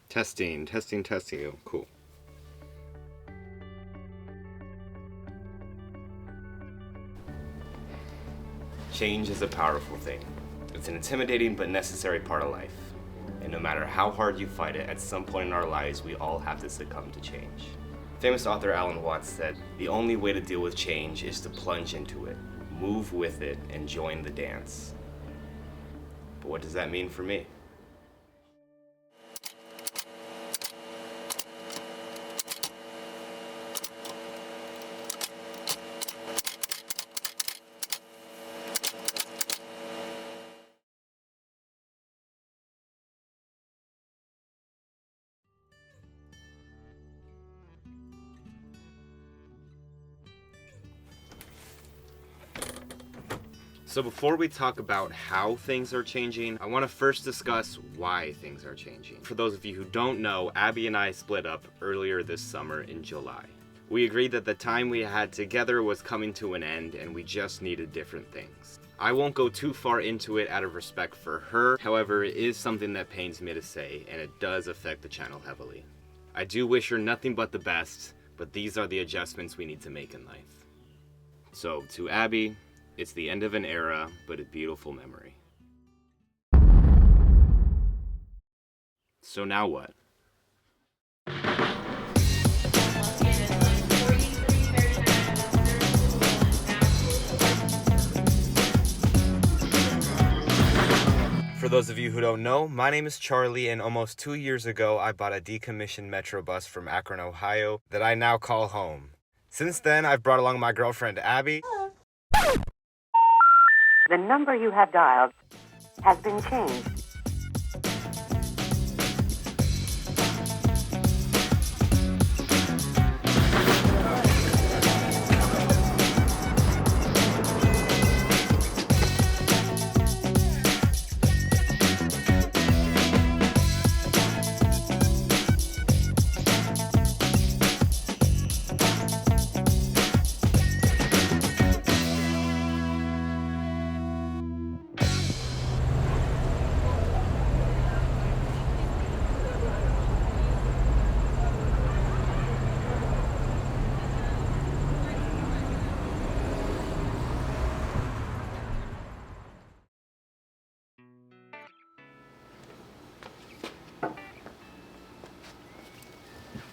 Testing, testing, testing. Oh, cool. Change is a powerful thing. It's an intimidating but necessary part of life. And no matter how hard you fight it, at some point in our lives, we all have to succumb to change. Famous author Alan Watts said, "The only way to deal with change is to plunge into it, move with it, and join the dance." But what does that mean for me? So before we talk about how things are changing, I want to first discuss why things are changing. For those of you who don't know, Abby and I split up earlier this summer in July. We agreed that the time we had together was coming to an end and we just needed different things. I won't go too far into it out of respect for her, however, it is something that pains me to say and it does affect the channel heavily. I do wish her nothing but the best, but these are the adjustments we need to make in life. So to Abby, it's the end of an era, but a beautiful memory. So now what? For those of you who don't know, my name is Charlie, and almost 2 years ago, I bought a decommissioned Metro bus from Akron, Ohio, that I now call home. Since then, I've brought along my girlfriend, Abby. The number you have dialed has been changed.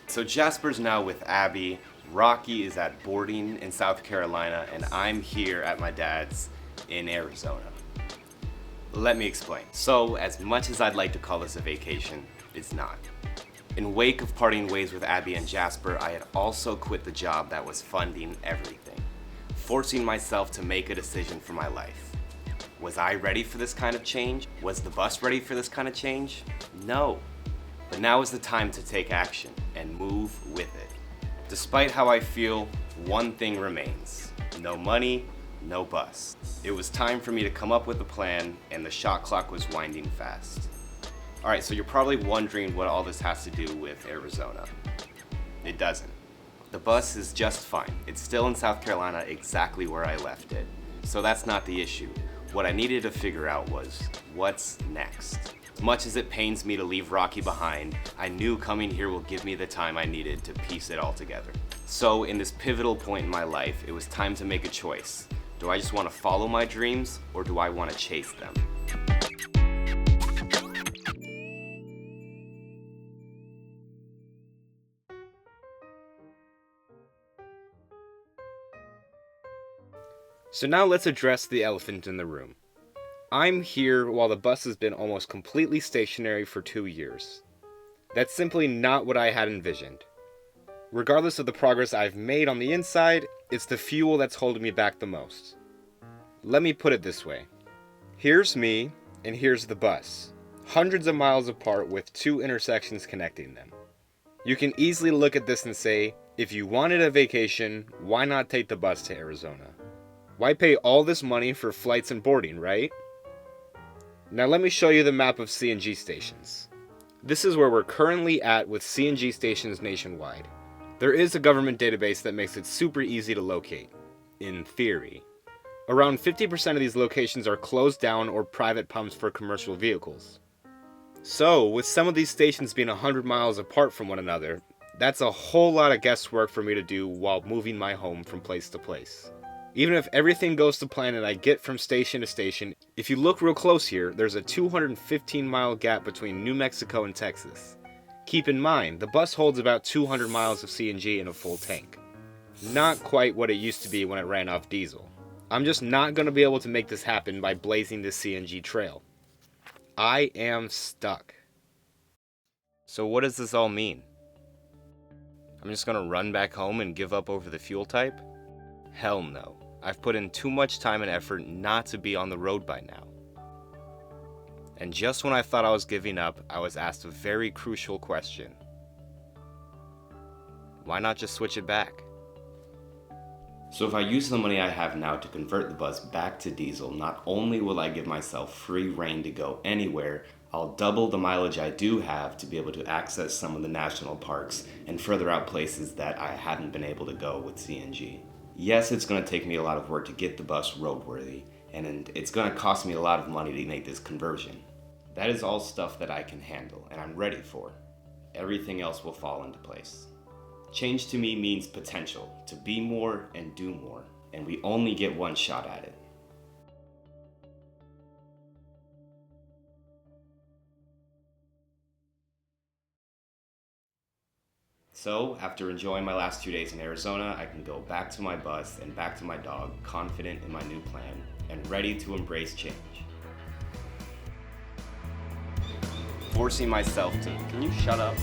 So Jasper's now with Abby, Rocky is at boarding in South Carolina, and I'm here at my dad's in Arizona. Let me explain. So, as much as I'd like to call this a vacation, it's not. In wake of parting ways with Abby and Jasper, I had also quit the job that was funding everything, forcing myself to make a decision for my life. Was I ready for this kind of change? Was the bus ready for this kind of change? No. But now is the time to take action and move with it. Despite how I feel, one thing remains. No money, no bus. It was time for me to come up with a plan, and the shot clock was winding fast. Alright, so you're probably wondering what all this has to do with Arizona. It doesn't. The bus is just fine. It's still in South Carolina, exactly where I left it. So that's not the issue. What I needed to figure out was, what's next? As much as it pains me to leave Rocky behind, I knew coming here will give me the time I needed to piece it all together. So in this pivotal point in my life, it was time to make a choice. Do I just want to follow my dreams, or do I want to chase them? So now let's address the elephant in the room. I'm here while the bus has been almost completely stationary for 2 years. That's simply not what I had envisioned. Regardless of the progress I've made on the inside, it's the fuel that's holding me back the most. Let me put it this way. Here's me, and here's the bus, hundreds of miles apart with 2 intersections connecting them. You can easily look at this and say, if you wanted a vacation, why not take the bus to Arizona? Why pay all this money for flights and boarding, right? Now let me show you the map of CNG stations. This is where we're currently at with CNG stations nationwide. There is a government database that makes it super easy to locate, in theory. Around 50% of these locations are closed down or private pumps for commercial vehicles. So, with some of these stations being 100 miles apart from one another, that's a whole lot of guesswork for me to do while moving my home from place to place. Even if everything goes to plan and I get from station to station, if you look real close here, there's a 215-mile gap between New Mexico and Texas. Keep in mind, the bus holds about 200 miles of CNG in a full tank. Not quite what it used to be when it ran off diesel. I'm just not going to be able to make this happen by blazing this CNG trail. I am stuck. So what does this all mean? I'm just gonna run back home and give up over the fuel type? Hell no. I've put in too much time and effort not to be on the road by now. And just when I thought I was giving up, I was asked a very crucial question. Why not just switch it back? So if I use the money I have now to convert the bus back to diesel, not only will I give myself free rein to go anywhere, I'll double the mileage I do have to be able to access some of the national parks and further out places that I haven't been able to go with CNG. Yes, it's going to take me a lot of work to get the bus roadworthy, and it's going to cost me a lot of money to make this conversion. That is all stuff that I can handle and I'm ready for. Everything else will fall into place. Change to me means potential, to be more and do more, and we only get one shot at it. So, after enjoying my last 2 days in Arizona, I can go back to my bus and back to my dog, confident in my new plan and ready to embrace change. Forcing myself to, can you shut up?